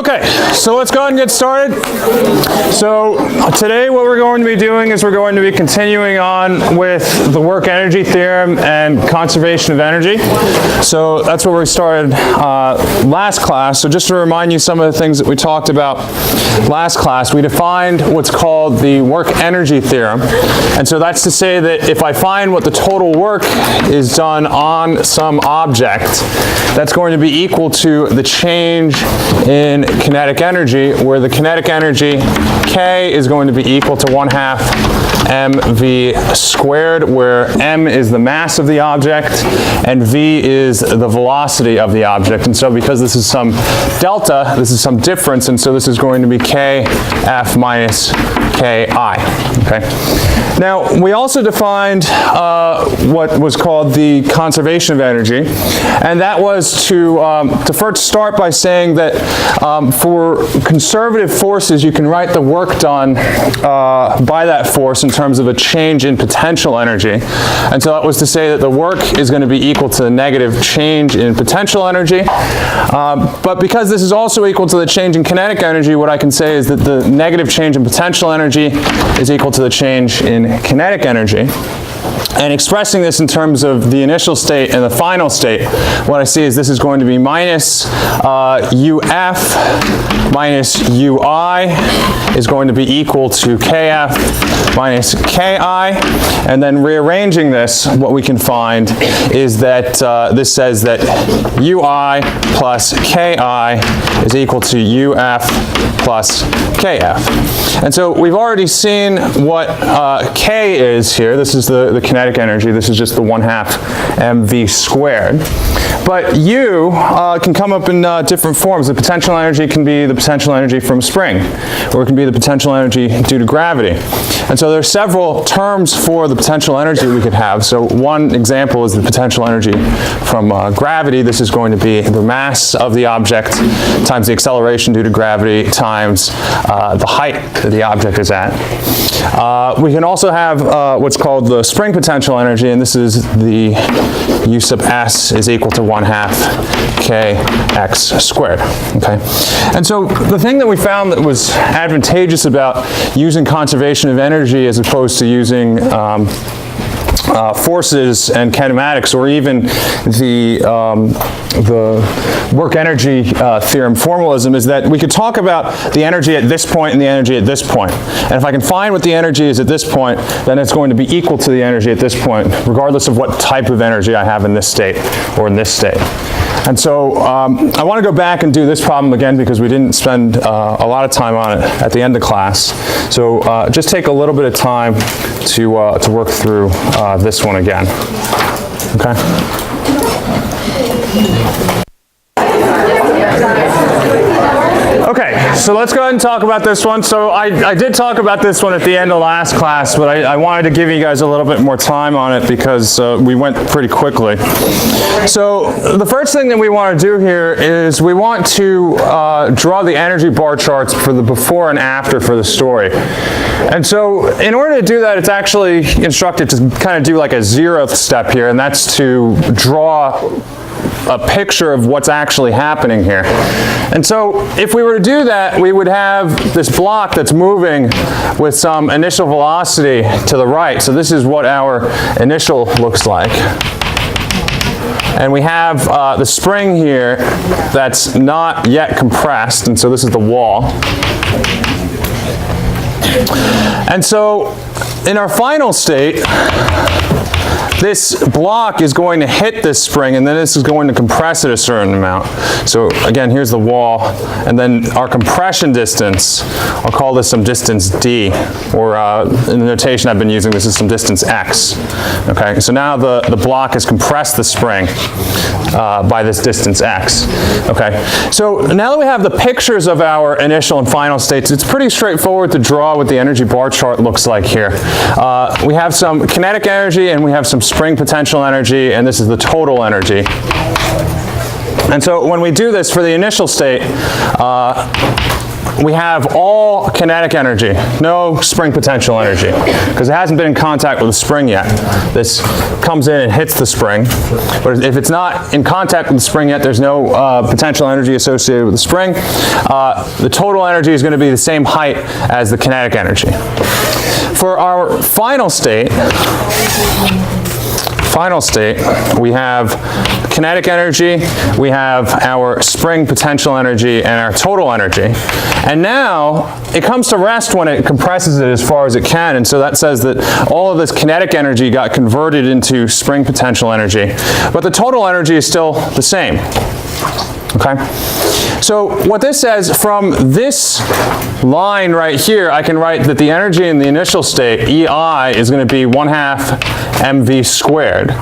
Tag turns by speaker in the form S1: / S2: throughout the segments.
S1: Okay, so let's go ahead and get started. So today what we're going to be doing is we're going to be continuing on with the work energy theorem and conservation of energy. So that's where we started last class. So just to remind you some of the things that we talked about last class, we defined what's called the work energy theorem. And so that's to say that if I find what the total work is done on some object, that's going to be equal to the change in kinetic energy, where the kinetic energy K is going to be equal to 1/2 mv squared, where m is the mass of the object and v is the velocity of the object. And so because this is some delta, this is some difference, and so this is going to be kf minus ki. Okay. Now we also defined what was called the conservation of energy, and that was to first start by saying that for conservative forces, you can write the work done by that force in terms of a change in potential energy. And so that was to say that the work is going to be equal to the negative change in potential energy. But because this is also equal to the change in kinetic energy, what I can say is that the negative change in potential energy is equal to the change in kinetic energy. And expressing this in terms of the initial state and the final state, what I see is this is going to be minus UF minus UI is going to be equal to KF minus KI. And then rearranging this, what we can find is that this says that UI plus KI is equal to UF plus KF. And so we've already seen what K is here. This is the kinetic energy. This is just the 1/2 mv squared. But U can come up in different forms. The potential energy can be the potential energy from a spring, or it can be the potential energy due to gravity. And so there are several terms for the potential energy we could have. So one example is the potential energy from gravity. This is going to be the mass of the object times the acceleration due to gravity times the height that the object is at. We can also have what's called the spring potential energy, and this is the U sub s is equal to 1/2 kx squared. Okay, and so the thing that we found that was advantageous about using conservation of energy as opposed to using forces and kinematics, or even the work energy theorem formalism, is that we could talk about the energy at this point and the energy at this point. And if I can find what the energy is at this point, then it's going to be equal to the energy at this point, regardless of what type of energy I have in this state or in this state. And so I want to go back and do this problem again because we didn't spend a lot of time on it at the end of class. So just take a little bit of time to work through this one again. Okay? Okay, so let's go ahead and talk about this one. So I did talk about this one at the end of last class, but I wanted to give you guys a little bit more time on it because we went pretty quickly. So the first thing that we want to do here is we want to draw the energy bar charts for the before and after for the story. And so in order to do that, it's actually instructed to kind of do like a 0th step here, and that's to draw a picture of what's actually happening here. And so if we were to do that, we would have this block that's moving with some initial velocity to the right. So this is what our initial looks like. And we have the spring here that's not yet compressed, and so this is the wall. And so in our final state, this block is going to hit this spring, and then this is going to compress it a certain amount. So again, here's the wall, and then our compression distance, I'll call this some distance d, or in the notation I've been using, this is some distance x. Okay, so now the block has compressed the spring by this distance x. Okay, so now that we have the pictures of our initial and final states, it's pretty straightforward to draw what the energy bar chart looks like here. We have some kinetic energy and we have some spring potential energy, and this is the total energy. And so when we do this for the initial state, we have all kinetic energy, no spring potential energy, because it hasn't been in contact with the spring yet. This comes in and hits the spring, but if it's not in contact with the spring yet, there's no potential energy associated with the spring. The total energy is going to be the same height as the kinetic energy. For our final state, we have kinetic energy, we have our spring potential energy, and our total energy. And now it comes to rest when it compresses it as far as it can, and so that says that all of this kinetic energy got converted into spring potential energy, but the total energy is still the same. Okay? So what this says, from this line right here, I can write that the energy in the initial state, EI, is going to be 1/2 mv squared,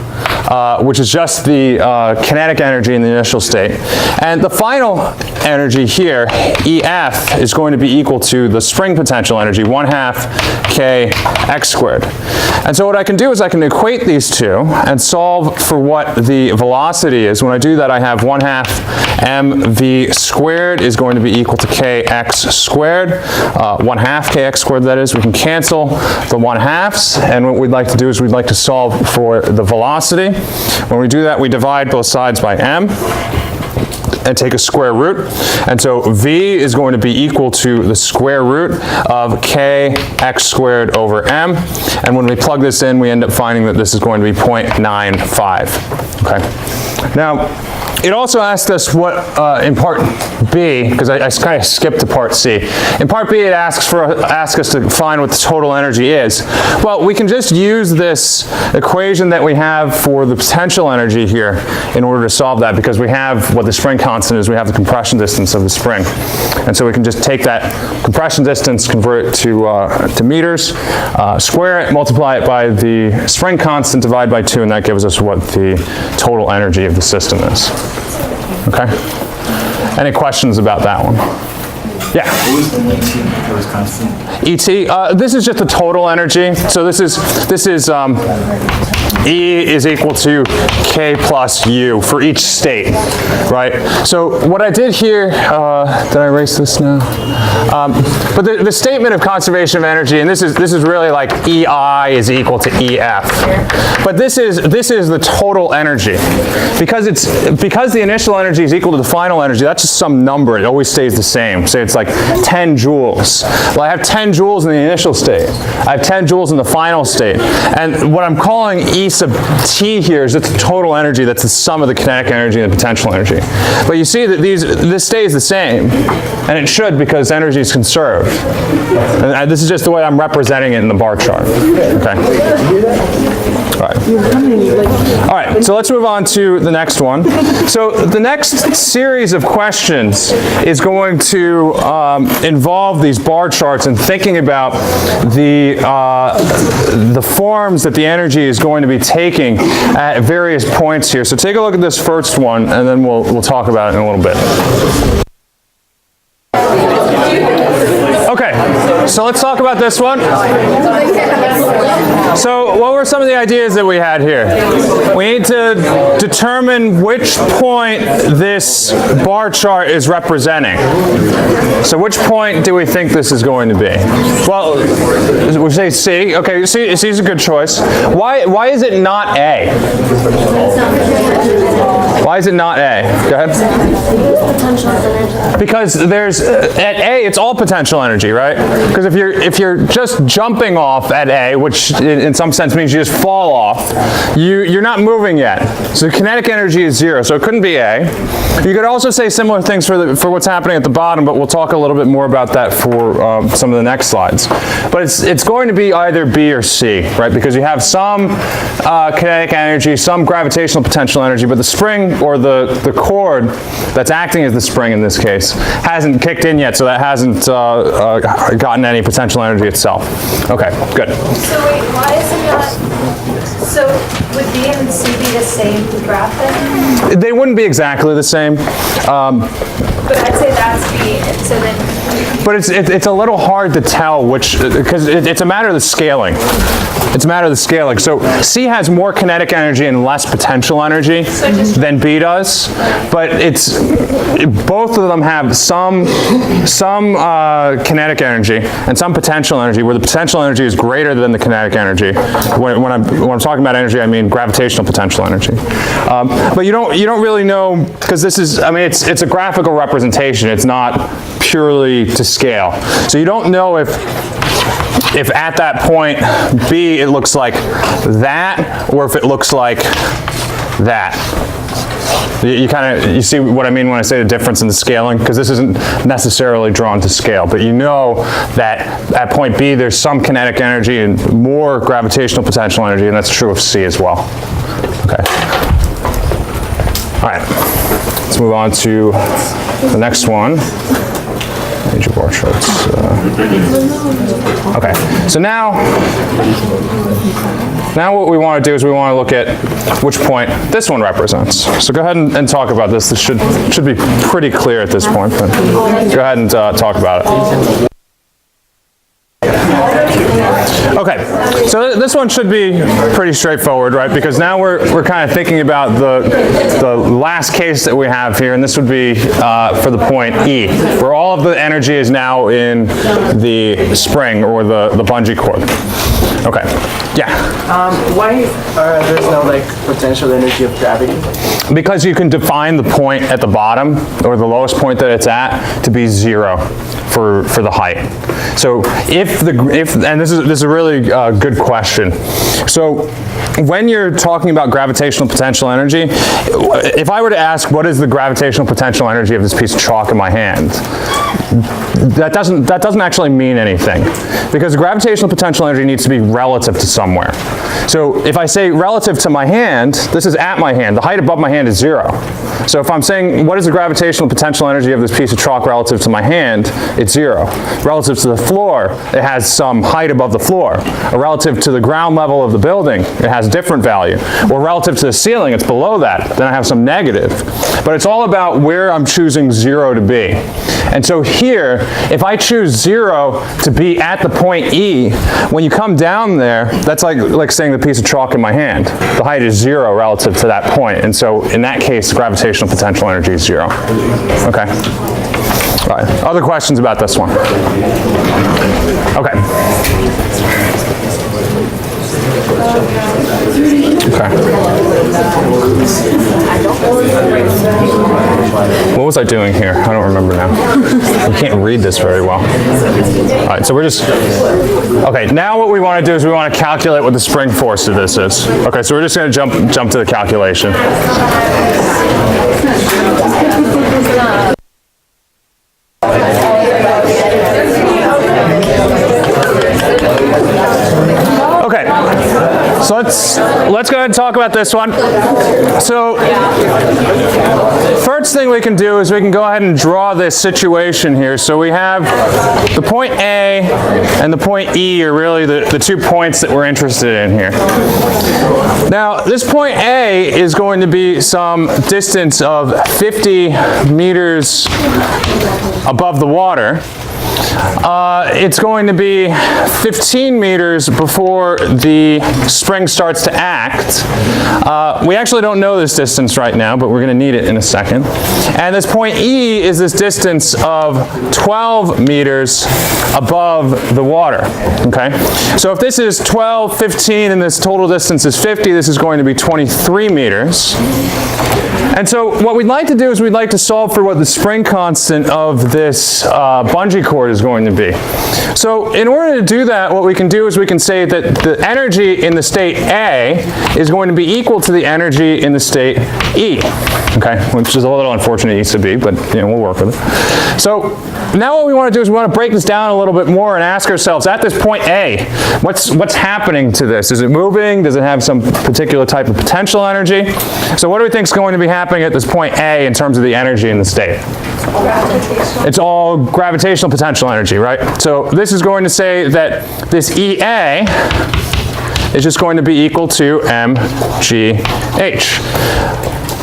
S1: which is just the kinetic energy in the initial state. And the final energy here, EF, is going to be equal to the spring potential energy, 1/2 kx squared. And so what I can do is I can equate these two and solve for what the velocity is. When I do that, I have 1/2 mv squared is going to be equal to kx squared, 1/2 kx squared, that is. We can cancel the 1/2s, and what we'd like to do is we'd like to solve for the velocity. When we do that, we divide both sides by m and take a square root, and so v is going to be equal to the square root of kx squared over m, and when we plug this in, we end up finding that this is going to be 0.95. Okay. Now, it also asked us what, in part B, because I kind of skipped to part C. In part B, it asks us to find what the total energy is. Well, we can just use this equation that we have for the potential energy here in order to solve that, because we have what the spring constant is, we have the compression distance of the spring. And so we can just take that compression distance, convert it to meters, square it, multiply it by the spring constant, divide by 2, and that gives us what the total energy of the system is. Okay? Any questions about that one? Yeah?
S2: What was the ET constant?
S1: ET, this is just the total energy. So this is E is equal to K plus U for each state, right? So what I did here, did I erase this now? But the statement of conservation of energy, and this is really like EI is equal to EF. But this is the total energy. Because the initial energy is equal to the final energy, that's just some number. It always stays the same. Say it's like 10 joules. Well, I have 10 joules in the initial state. I have 10 joules in the final state. And what I'm calling E sub T here is just the total energy. That's the sum of the kinetic energy and the potential energy. But you see that this stays the same. And it should, because energy is conserved. And this is just the way I'm representing it in the bar chart. Okay? All right, so let's move on to the next one. So the next series of questions is going to involve these bar charts and thinking about the forms that the energy is going to be taking at various points here. So take a look at this first one, and then we'll talk about it in a little bit. Okay, so let's talk about this one. So what were some of the ideas that we had here? We need to determine which point this bar chart is representing. So which point do we think this is going to be? Well, we say C. Okay, C is a good choice. Why is it not A? Why is it not A? Go ahead. Because there's at A, it's all potential energy, right? Because if you're just jumping off at A, which in some sense means you just fall off, you're not moving yet. So the kinetic energy is 0, so it couldn't be A. You could also say similar things for what's happening at the bottom, but we'll talk a little bit more about that for some of the next slides. But it's going to be either B or C, right? Because you have some kinetic energy, some gravitational potential energy, but the spring or the cord that's acting as the spring in this case hasn't kicked in yet, so that hasn't gotten any potential energy itself. Okay, good.
S3: So wait, why is it not So would B and C be the same graph then?
S1: They wouldn't be exactly the same.
S3: But I'd say that's B, and so then,
S1: But it's a little hard to tell which, because it's a matter of the scaling. It's a matter of the scaling. So C has more kinetic energy and less potential energy than B does, but both of them have some kinetic energy and some potential energy, where the potential energy is greater than the kinetic energy. When I'm talking about energy, I mean gravitational potential energy. But you don't really know, because this is, I mean, it's a graphical representation. It's not purely to scale. So you don't know if at that point B it looks like that, or if it looks like that. You see what I mean when I say the difference in the scaling? Because this isn't necessarily drawn to scale, but you know that at point B there's some kinetic energy and more gravitational potential energy, and that's true of C as well. Okay. All right. Let's move on to the next one. Major bar charts. Okay, so now what we want to do is we want to look at which point this one represents. So go ahead and talk about this. This should be pretty clear at this point, but go ahead and talk about it. Okay, so this one should be pretty straightforward, right? Because now we're kind of thinking about the last case that we have here, and this would be for the point E, where all of the energy is now in the spring or the bungee cord. Okay, yeah.
S4: Why there's no like potential energy of gravity?
S1: Because you can define the point at the bottom, or the lowest point that it's at, to be 0 for the height. So and this is a really good question. So when you're talking about gravitational potential energy, if I were to ask what is the gravitational potential energy of this piece of chalk in my hand, that doesn't actually mean anything, because the gravitational potential energy needs to be relative to somewhere. So if I say relative to my hand, this is at my hand. The height above my hand is 0. So if I'm saying what is the gravitational potential energy of this piece of chalk relative to my hand, it's 0. Relative to the floor, it has some height above the floor. Or relative to the ground level of the building, it has a different value. Or relative to the ceiling, it's below that. Then I have some negative. But it's all about where I'm choosing 0 to be. And so here, if I choose 0 to be at the point E, when you come down there, that's like saying the piece of chalk in my hand. The height is 0 relative to that point. And so in that case, gravitational potential energy is 0. Okay. All right. Other questions about this one? Okay. What was I doing here? I don't remember now. I can't read this very well. All right, so we're just, okay, now what we want to do is we want to calculate what the spring force of this is. Okay, so we're just going to jump to the calculation. Okay, so let's go ahead and talk about this one. So first thing we can do is we can go ahead and draw this situation here. So we have the point A and the point E are really the 2 points that we're interested in here. Now this point A is going to be some distance of 50 meters above the water. It's going to be 15 meters before the spring starts to act. We actually don't know this distance right now, but we're going to need it in a second. And this point E is this distance of 12 meters above the water. Okay? So if this is 12, 15, and this total distance is 50, this is going to be 23 meters. And so what we'd like to do is we'd like to solve for what the spring constant of this bungee cord is going to be. So in order to do that, what we can do is we can say that the energy in the state A is going to be equal to the energy in the state E. Okay, which is a little unfortunate it needs to be, but you know, we'll work with it. So now what we want to do is we want to break this down a little bit more and ask ourselves, at this point A, what's happening to this? Is it moving? Does it have some particular type of potential energy? So what do we think is going to be happening at this point A in terms of the energy in the state? It's all gravitational potential energy, right? So this is going to say that this EA is just going to be equal to mgh.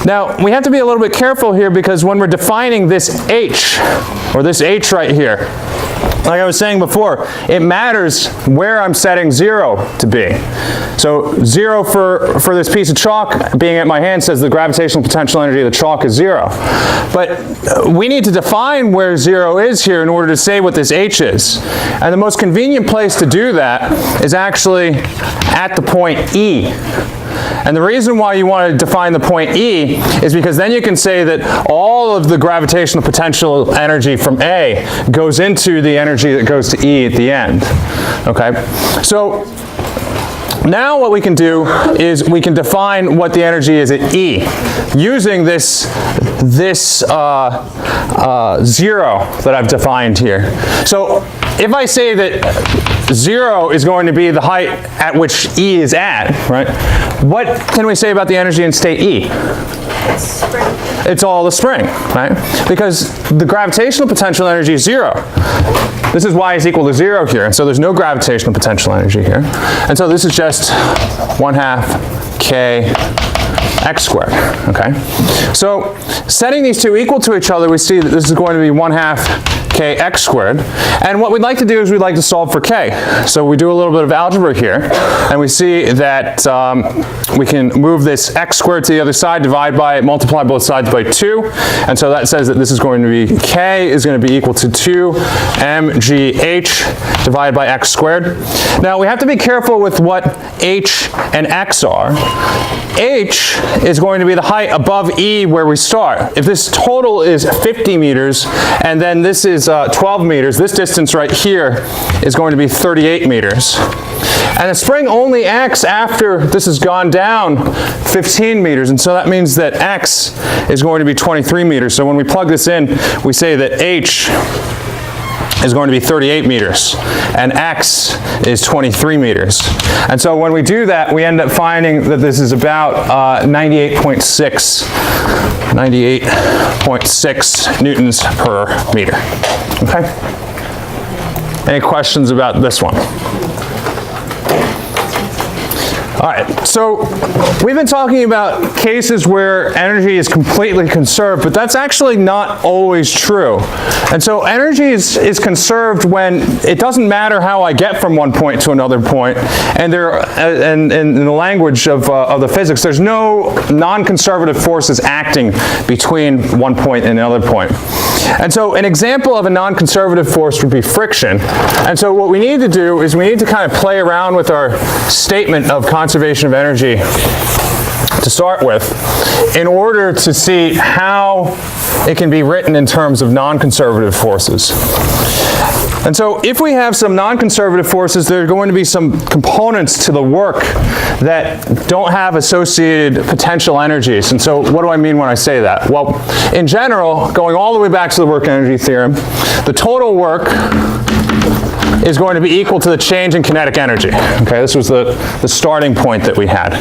S1: Now, we have to be a little bit careful here because when we're defining this h, or this h right here, like I was saying before, it matters where I'm setting 0 to be. So 0 for this piece of chalk being at my hand says the gravitational potential energy of the chalk is 0. But we need to define where 0 is here in order to say what this h is. And the most convenient place to do that is actually at the point E. And the reason why you want to define the point E is because then you can say that all of the gravitational potential energy from A goes into the energy that goes to E at the end. Okay? So now what we can do is we can define what the energy is at E using this 0 that I've defined here. So if I say that 0 is going to be the height at which E is at, right? What can we say about the energy in state E?
S3: Spring.
S1: It's all the spring, right? Because the gravitational potential energy is 0. This is y is equal to 0 here, and so there's no gravitational potential energy here. And so this is just 1/2 k x squared, okay? So setting these two equal to each other, we see that this is going to be 1/2 k x squared. And what we'd like to do is we'd like to solve for k. So we do a little bit of algebra here, and we see that we can move this x squared to the other side, divide by it, multiply both sides by 2. And so that says that this is going to be, k is going to be equal to 2 mgh divided by x squared. Now we have to be careful with what h and x are. H is going to be the height above E where we start. If this total is 50 meters and then this is 12 meters, this distance right here is going to be 38 meters. And the spring only acts after this has gone down 15 meters, and so that means that x is going to be 23 meters. So when we plug this in, we say that h is going to be 38 meters, and x is 23 meters. And so when we do that, we end up finding that this is about 98.6 newtons per meter. Okay? Any questions about this one? All right, so we've been talking about cases where energy is completely conserved, but that's actually not always true. And so energy is conserved when it doesn't matter how I get from one point to another point, and in the language of the physics, there's no non-conservative forces acting between one point and another point. And so an example of a non-conservative force would be friction. And so what we need to do is we need to kind of play around with our statement of conservation of energy to start with in order to see how it can be written in terms of non-conservative forces. And so if we have some non-conservative forces, there are going to be some components to the work that don't have associated potential energies. And so what do I mean when I say that? Well, in general, going all the way back to the work energy theorem, the total work is going to be equal to the change in kinetic energy. Okay, this was the starting point that we had.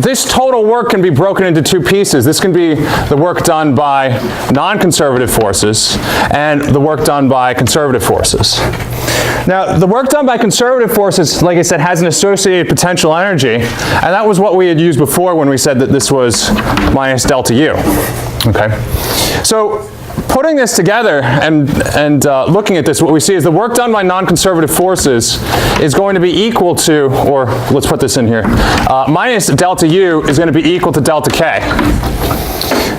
S1: This total work can be broken into two pieces. This can be the work done by non-conservative forces and the work done by conservative forces. Now, the work done by conservative forces, like I said, has an associated potential energy, and that was what we had used before when we said that this was minus delta U. Okay, so putting this together and looking at this, what we see is the work done by non-conservative forces is going to be equal to, or let's put this in here, minus delta U is going to be equal to delta K.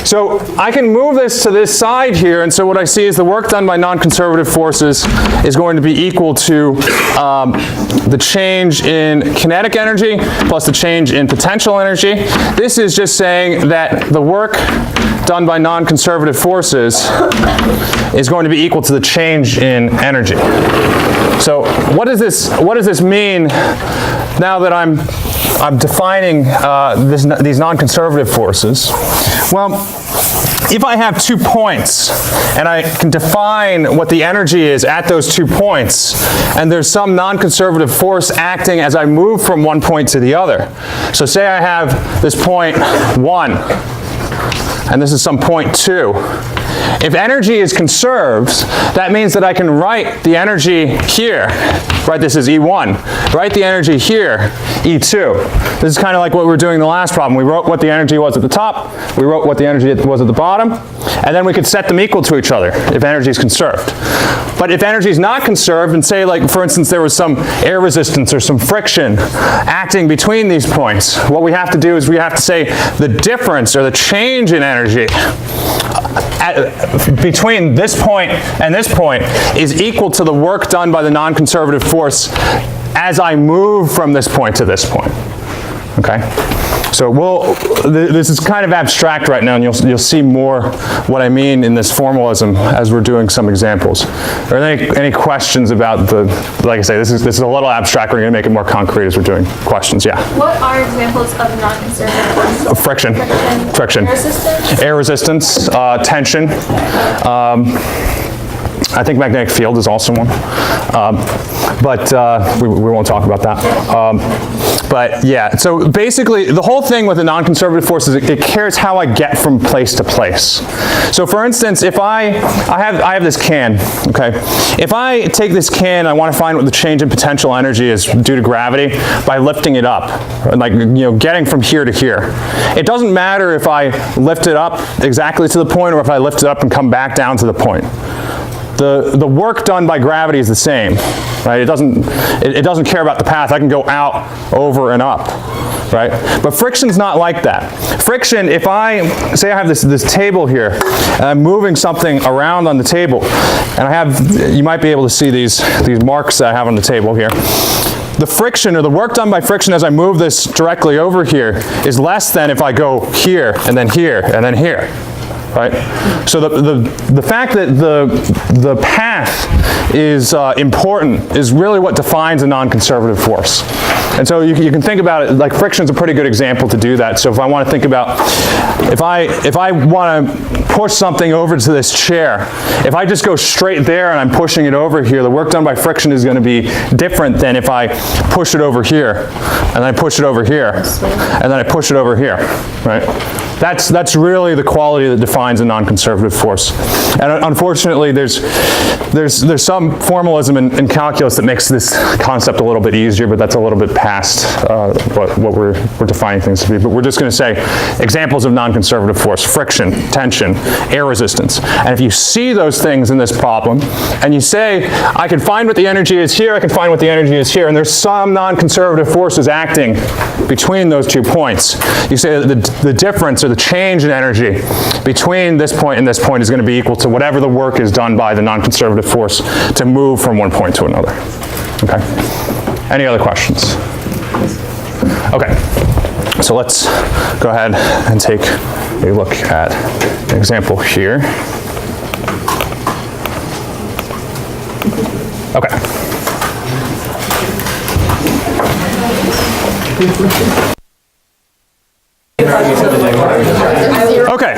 S1: So I can move this to this side here, and so what I see is the work done by non-conservative forces is going to be equal to the change in kinetic energy plus the change in potential energy. This is just saying that the work done by non-conservative forces is going to be equal to the change in energy. So what does this mean now that I'm defining these non-conservative forces? Well, if I have 2 points and I can define what the energy is at those 2 points, and there's some non-conservative force acting as I move from one point to the other. So say I have this point 1, and this is some point 2. If energy is conserved, that means that I can write the energy here, right, this is E1, write the energy here, E2. This is kind of like what we were doing in the last problem. We wrote what the energy was at the top, we wrote what the energy was at the bottom, and then we could set them equal to each other if energy is conserved. But if energy is not conserved, and say, like, for instance, there was some air resistance or some friction acting between these points, what we have to do is we have to say the difference or the change in energy between this point and this point is equal to the work done by the non-conservative force as I move from this point to this point. Okay? So this is kind of abstract right now, and you'll see more what I mean in this formalism as we're doing some examples. Are there any questions about like I say, this is a little abstract. We're going to make it more concrete as we're doing questions. Yeah?
S3: What are examples of non-conservative forces?
S1: Friction. Air resistance, tension. I think magnetic field is also one, but we won't talk about that. But yeah, so basically the whole thing with the non-conservative force is it cares how I get from place to place. So for instance, if I have this can, okay? If I take this can, I want to find what the change in potential energy is due to gravity by lifting it up, like, you know, getting from here to here. It doesn't matter if I lift it up exactly to the point or if I lift it up and come back down to the point. The work done by gravity is the same, right? It doesn't care about the path. I can go out, over, and up, right? But friction's not like that. Friction, if I say I have this table here, and I'm moving something around on the table, and you might be able to see these marks that I have on the table here. The friction, or the work done by friction as I move this directly over here, is less than if I go here, and then here, and then here. Right? So the fact that the path is important is really what defines a non-conservative force. And so you can think about it, like friction is a pretty good example to do that. So if I want to think about, if I want to push something over to this chair, if I just go straight there and I'm pushing it over here, the work done by friction is going to be different than if I push it over here, and then I push it over here, and then I push it over here, right? That's really the quality that defines a non-conservative force. And unfortunately, there's some formalism in calculus that makes this concept a little bit easier, but that's a little bit past what we're defining things to be. But we're just going to say examples of non-conservative force: friction, tension, air resistance. And if you see those things in this problem, and you say, I can find what the energy is here, I can find what the energy is here, and there's some non-conservative forces acting between those 2 points, you say that the difference or the change in energy between this point and this point is going to be equal to whatever the work is done by the non-conservative force to move from one point to another. Okay? Any other questions? Okay. So let's go ahead and take a look at an example here. Okay. Okay,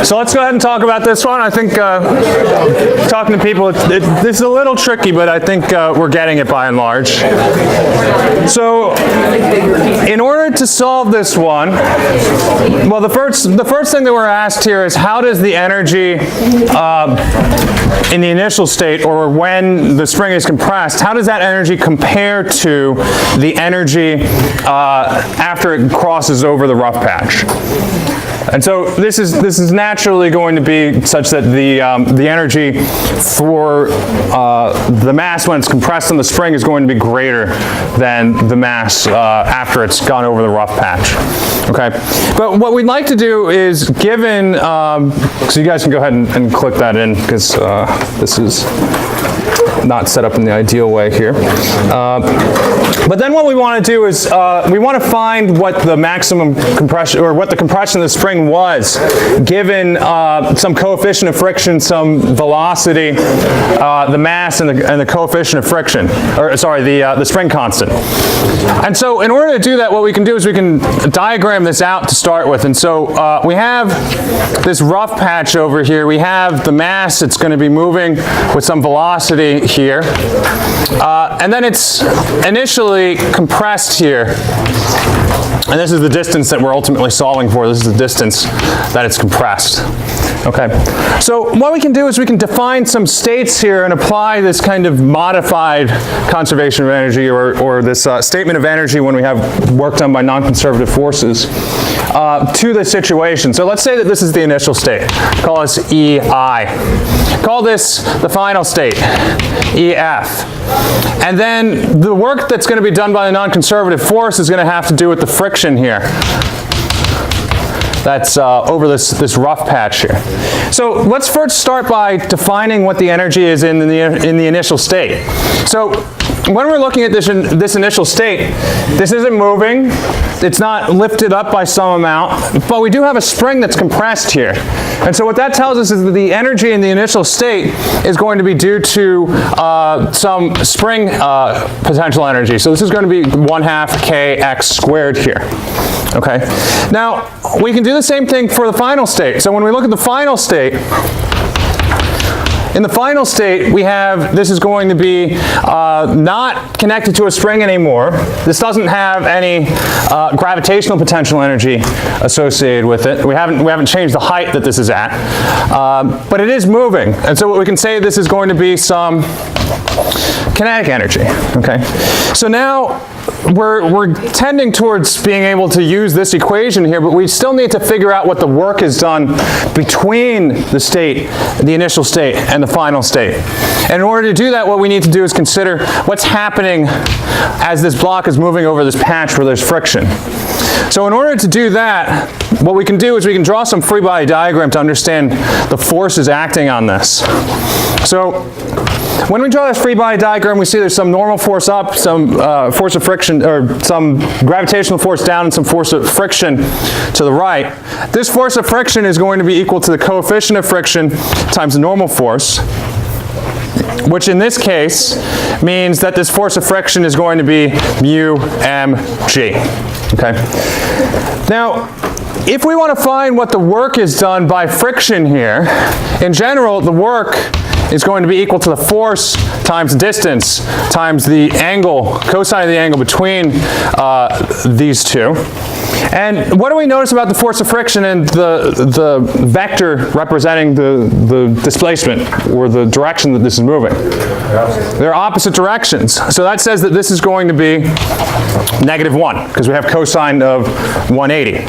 S1: so let's go ahead and talk about this one. I think talking to people, this is a little tricky, but I think we're getting it by and large. So, in order to solve this one, well, the first thing that we're asked here is how does the energy in the initial state, or when the spring is compressed, how does that energy compare to the energy after it crosses over the rough patch? And so this is naturally going to be such that the energy for the mass when it's compressed in the spring is going to be greater than the mass after it's gone over the rough patch. Okay, but what we'd like to do is, given, so you guys can go ahead and click that in, because this is not set up in the ideal way here. But then what we want to do is we want to find what the maximum compression, or what the compression of the spring was, given some coefficient of friction, some velocity, the mass, and the coefficient of friction, or sorry, the spring constant. And so in order to do that, what we can do is we can diagram this out to start with. And so we have this rough patch over here. We have the mass. It's going to be moving with some velocity here. And then it's initially compressed here And this is the distance that we're ultimately solving for. This is the distance that it's compressed. Okay, so what we can do is we can define some states here and apply this kind of modified conservation of energy or this statement of energy when we have work done by non-conservative forces to the situation. So let's say that this is the initial state. Call this EI. Call this the final state, EF. And then the work that's going to be done by the non-conservative force is going to have to do with the friction here. That's over this rough patch here. So let's first start by defining what the energy is in the initial state. So when we're looking at this initial state, this isn't moving, it's not lifted up by some amount, but we do have a spring that's compressed here. And so what that tells us is that the energy in the initial state is going to be due to some spring potential energy. So this is going to be 1/2 kx squared here. Okay. Now, we can do the same thing for the final state. So when we look at the final state, in the final state, we have, this is going to be not connected to a spring anymore. This doesn't have any gravitational potential energy associated with it. We haven't changed the height that this is at, but it is moving. And so what we can say, this is going to be some kinetic energy. Okay. So now we're tending towards being able to use this equation here, but we still need to figure out what the work is done between the state, the initial state, and the final state. And in order to do that, what we need to do is consider what's happening as this block is moving over this patch where there's friction. So in order to do that, what we can do is we can draw some free body diagram to understand the forces acting on this. So when we draw this free body diagram, we see there's some normal force up, some force of friction, or some gravitational force down, and some force of friction to the right. This force of friction is going to be equal to the coefficient of friction times the normal force, which in this case means that this force of friction is going to be mu mg. Okay. Now, if we want to find what the work is done by friction here, in general, the work is going to be equal to the force times distance times the angle, cosine of the angle between these two. And what do we notice about the force of friction and the vector representing the displacement, or the direction that this is moving? They're opposite directions. So that says that this is going to be -1, because we have cosine of 180.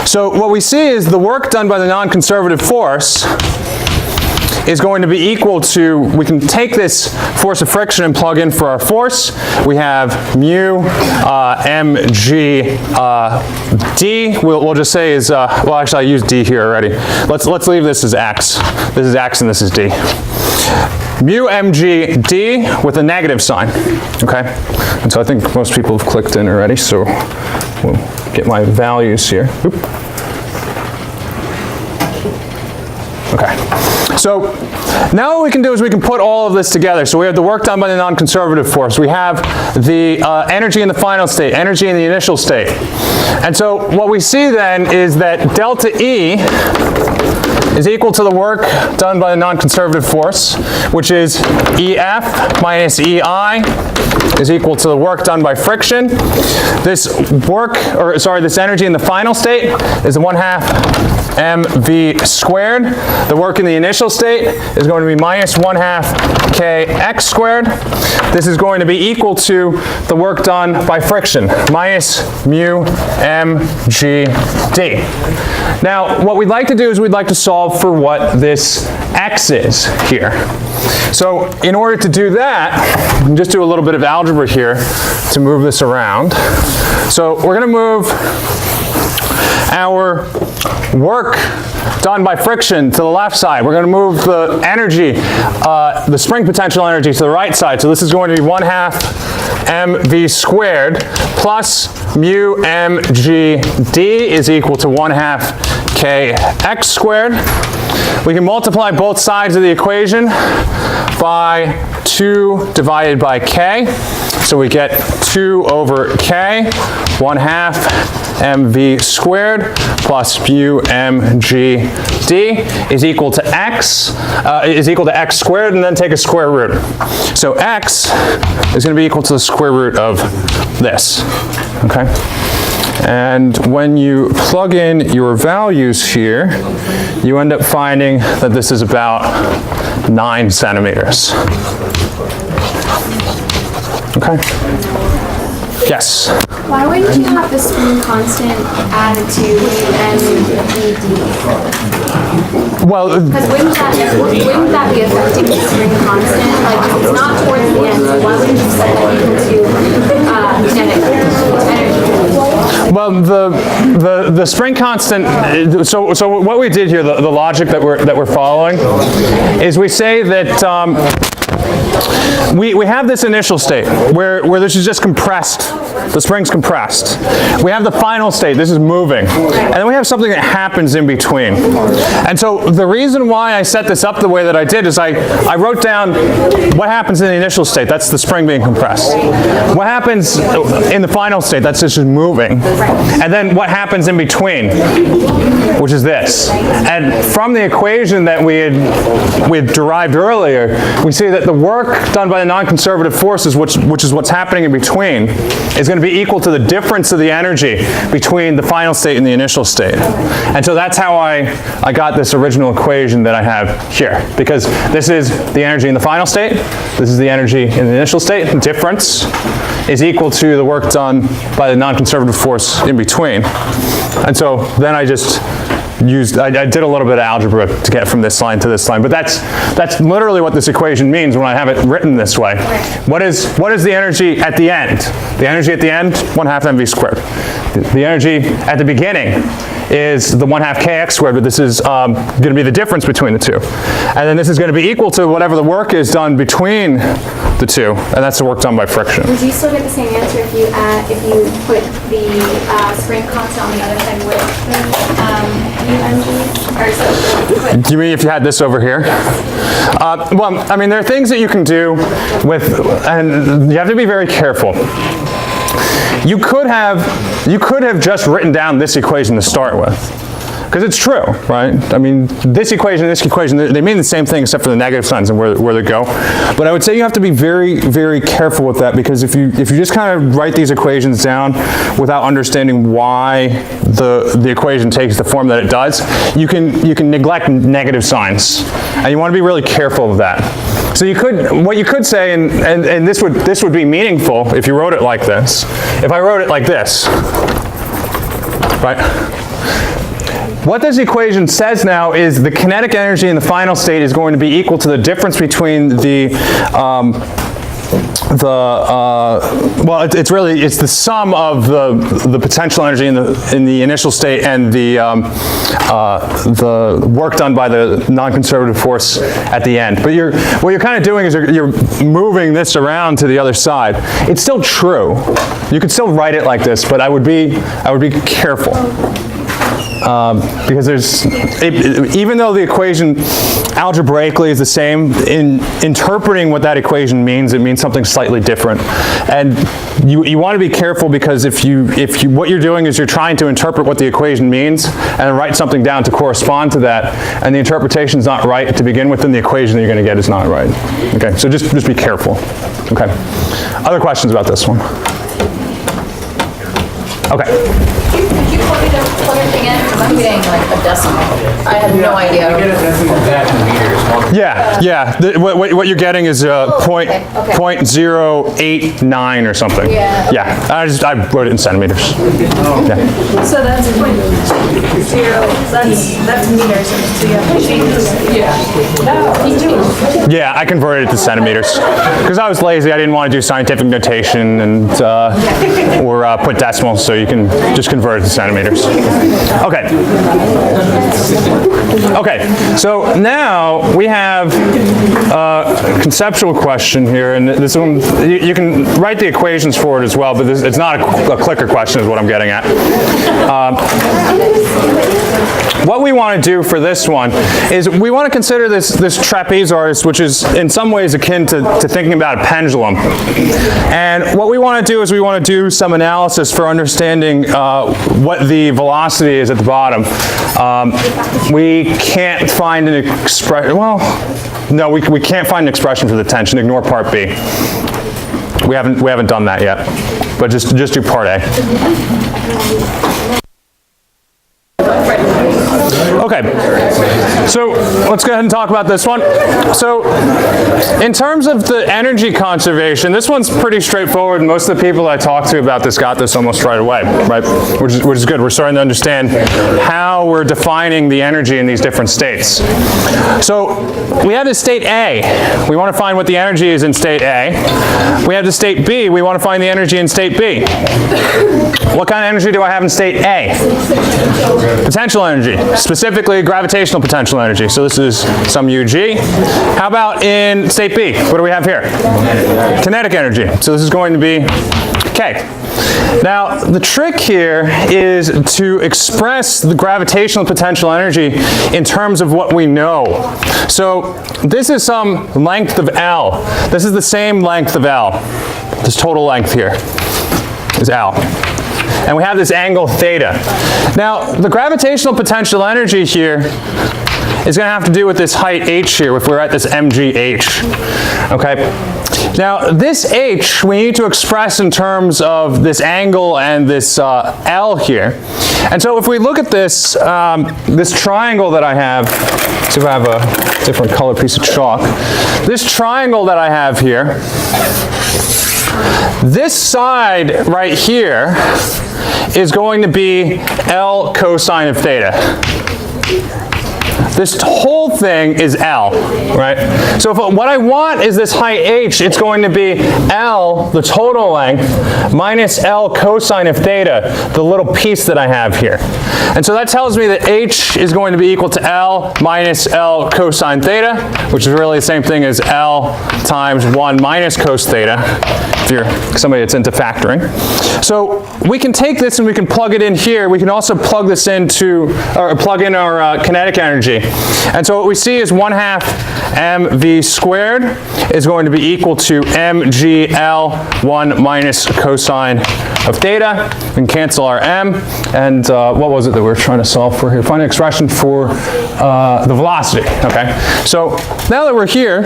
S1: So what we see is the work done by the non-conservative force is going to be equal to, we can take this force of friction and plug in for our force. We have mu mg d, we'll just say is, well actually I used d here already. Let's leave this as x. This is x and this is d. Mu mg d with a negative sign, okay? And so I think most people have clicked in already, so we'll get my values here. Oop. Okay, so now what we can do is we can put all of this together. So we have the work done by the non-conservative force. We have the energy in the final state, energy in the initial state. And so what we see then is that delta E is equal to the work done by the non-conservative force, which is EF minus EI is equal to the work done by friction. This work, or sorry, this energy in the final state is 1/2 mv squared. The work in the initial state is going to be minus 1/2 kx squared. This is going to be equal to the work done by friction, minus mu mg d. Now, what we'd like to do is we'd like to solve for what this x is here. So in order to do that, we can just do a little bit of algebra here to move this around. So we're going to move our work done by friction to the left side. We're going to move the energy, the spring potential energy, to the right side. So this is going to be 1/2 mv squared plus mu mg d is equal to 1/2 kx squared. We can multiply both sides of the equation by 2 divided by k. So we get 2 over k, 1/2 mv squared plus mu mg d is equal to x, x squared, and then take a square root. So x is going to be equal to the square root of this, okay? And when you plug in your values here, you end up finding that this is about 9 centimeters. Okay? Yes?
S3: Why wouldn't you have the spring constant added to MED?
S1: Well,
S3: Because wouldn't that be affecting the spring constant? Like, if it's not towards the end, so why wouldn't you set that equal to kinetic energy?
S1: well, the spring constant. So what we did here, the logic that we're following, is we say that we have this initial state where this is just compressed. The spring's compressed. We have the final state. This is moving, and then we have something that happens in between. And so the reason why I set this up the way that I did is I wrote down what happens in the initial state. That's the spring being compressed. What happens in the final state? That's just moving. And then what happens in between, which is this. And from the equation that we had derived earlier, we see that the work done by the non-conservative forces, which is what's happening in between, is going to be equal to the difference of the energy between the final state and the initial state. And so that's how I got this original equation that I have here. Because this is the energy in the final state, this is the energy in the initial state. The difference is equal to the work done by the non-conservative force in between. And so then I just I did a little bit of algebra to get from this line to this line, but that's literally what this equation means when I have it written this way. What is the energy at the end? The energy at the end, 1/2 mv squared. The energy at the beginning is the 1/2 kx squared, but this is going to be the difference between the two. And then this is going to be equal to whatever the work is done between the two, and that's the work done by friction.
S3: Would you still get the same answer if you put the spring constant on the other side with UMG? Or so
S1: Do you mean if you had this over here? Well, I mean, there are things that you can do with, and you have to be very careful. You could have just written down this equation to start with. Because it's true, right? I mean, this equation and this equation, they mean the same thing except for the negative signs and where they go. But I would say you have to be very, very careful with that, because if you just kind of write these equations down without understanding why the equation takes the form that it does, you can neglect negative signs. And you want to be really careful of that. So what you could say, and this would be meaningful if you wrote it like this. If I wrote it like this, right? What this equation says now is the kinetic energy in the final state is going to be equal to the difference between well, it's the sum of the potential energy in the initial state and the work done by the non-conservative force at the end. But what you're kind of doing is you're moving this around to the other side. It's still true. You could still write it like this, but I would be careful. Because even though the equation algebraically is the same, in interpreting what that equation means, it means something slightly different. And you want to be careful, because if what you're doing is you're trying to interpret what the equation means and write something down to correspond to that, and the interpretation is not right to begin with, then the equation that you're going to get is not right. Okay, so just be careful. Okay. Other questions about this one? Okay.
S5: Could you plug everything in? Because I'm getting like a decimal. I have no idea.
S2: You get a decimal back in meters.
S1: Yeah. What you're getting is
S5: okay.
S1: 0.089 or something.
S5: Yeah.
S1: Yeah. I wrote it in centimeters. Yeah.
S3: So that's 0.0. That's meters. So you have to change it.
S1: Yeah, I converted it to centimeters because I was lazy. I didn't want to do scientific notation and or put decimals, so you can just convert it to centimeters. Okay. Okay. So now we have a conceptual question here, and this one you can write the equations for it as well, but it's not a clicker question, is what I'm getting at. What we want to do for this one is we want to consider this trapezoid, which is in some ways akin to thinking about a pendulum. And what we want to do is we want to do some analysis for understanding what the velocity is at the bottom. We can't find an expression. Well, no, we can't find an expression for the tension. Ignore part B. We haven't done that yet, but just do part A. Okay, so let's go ahead and talk about this one. So in terms of the energy conservation, this one's pretty straightforward, and most of the people I talk to about this got this almost right away, right? Which is good. We're starting to understand how we're defining the energy in these different states. So we have the state A. We want to find what the energy is in state A. We have the state B. We want to find the energy in state B. What kind of energy do I have in state A? Potential energy, specifically gravitational potential energy. So this is some UG. How about in state B? What do we have here? Kinetic energy. So this is going to be K. Now, the trick here is to express the gravitational potential energy in terms of what we know. So this is some length of L. This is the same length of L. This total length here is L. And we have this angle theta. Now, the gravitational potential energy here is going to have to do with this height h here, if we're at this mgh. Okay? Now, this h we need to express in terms of this angle and this L here. And so if we look at this, this triangle that I have, see if I have a different color piece of chalk. This triangle that I have here, this side right here is going to be L cosine of theta. This whole thing is L, right? So if what I want is this height h, it's going to be L, the total length, minus L cosine of theta, the little piece that I have here. And so that tells me that h is going to be equal to L minus L cosine theta, which is really the same thing as L times 1 minus cos theta, if you're somebody that's into factoring. So we can take this and we can plug it in here. We can also plug this into, or plug in our kinetic energy. And so what we see is 1/2 mv squared is going to be equal to mgl 1 minus cosine of theta. We can cancel our m, and what was it that we were trying to solve for here? Find an expression for the velocity, okay? So now that we're here,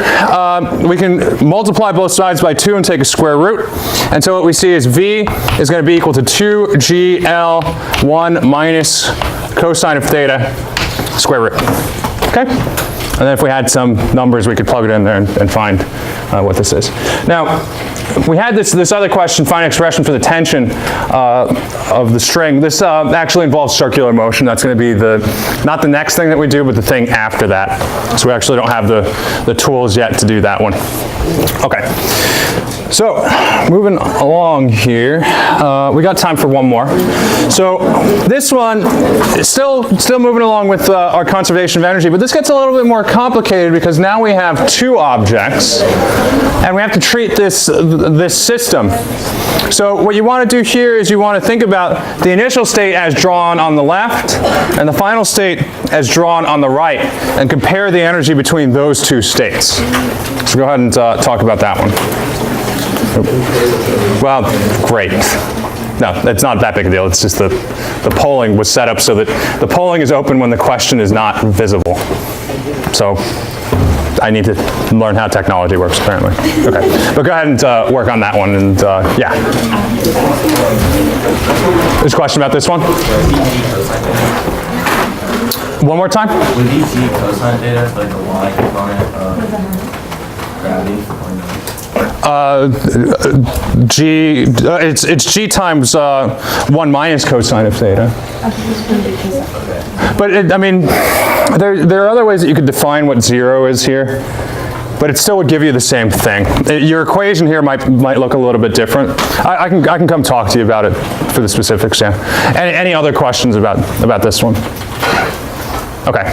S1: we can multiply both sides by 2 and take a square root. And so what we see is v is going to be equal to 2gl 1 minus cosine of theta square root. Okay? And then if we had some numbers, we could plug it in there and find what this is. Now, we had this other question, find an expression for the tension of the string. This actually involves circular motion. That's going to be not the next thing that we do, but the thing after that. So we actually don't have the tools yet to do that one. Okay. So, moving along here, we got time for one more. So, this one is still moving along with our conservation of energy, but this gets a little bit more complicated because now we have two objects, and we have to treat this system. So, what you want to do here is you want to think about the initial state as drawn on the left, and the final state as drawn on the right, and compare the energy between those two states. So, go ahead and talk about that one. Well, great. No, it's not that big a deal. It's just the polling was set up so that the polling is open when the question is not visible. So I need to learn how technology works, apparently. Okay, but go ahead and work on that one, and yeah. There's a question about this one? One more time?
S2: Would you see cosine theta like a y component of gravity?
S1: It's g times 1 minus cosine of theta. But I mean, there are other ways that you could define what 0 is here, but it still would give you the same thing. Your equation here might look a little bit different. I can come talk to you about it for the specifics. Yeah. Any other questions about this one? Okay.